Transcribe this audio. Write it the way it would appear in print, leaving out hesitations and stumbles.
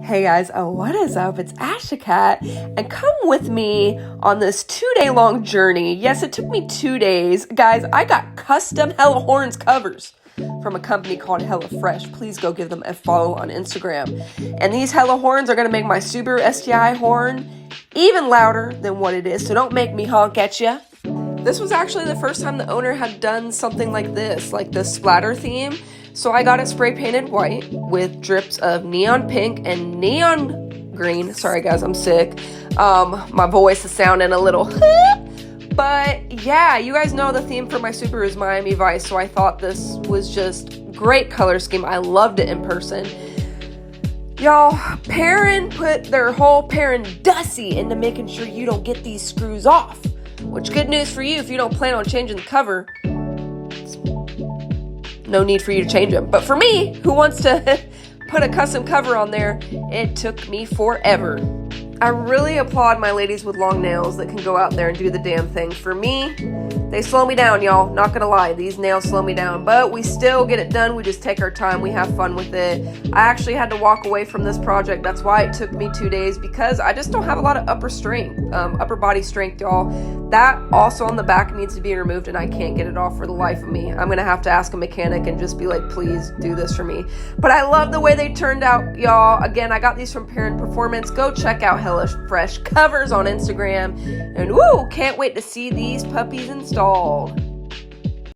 Hey guys, what is up? It's Ashakat, and come with me on this 2-day long journey. Yes, it took me 2 days. Guys, I got custom Hella Horns covers from a company called Hella Fresh. Please go give them a follow on Instagram. And these Hella Horns are going to make my Subaru STI horn even louder than what it is, so don't make me honk at you. This was actually the first time the owner had done something like this, like the splatter theme. So I got it spray painted white with drips of neon pink and neon green. Sorry guys, I'm sick. My voice is sounding a little but yeah, you guys know the theme for my Subaru is Miami Vice, so I thought this was just great color scheme. I loved it in person. Y'all, PERRIN put their whole PERRIN Dussy into making sure you don't get these screws off. Which, good news for you if you don't plan on changing the cover. No need for you to change them. But for me, who wants to put a custom cover on there, it took me forever. I really applaud my ladies with long nails that can go out there and do the damn thing. For me, they slow me down, y'all. Not gonna lie, these nails slow me down. But we still get it done. We just take our time. We have fun with it. I actually had to walk away from this project. That's why it took me 2 days, because I just don't have a lot of upper body strength, y'all. That also on the back needs to be removed, and I can't get it off for the life of me. I'm gonna have to ask a mechanic and just be like, please do this for me. But I love the way they turned out, y'all. Again, I got these from PERRIN Performance. Go check out Hella Fresh covers on Instagram. And woo, can't wait to see these puppies installed.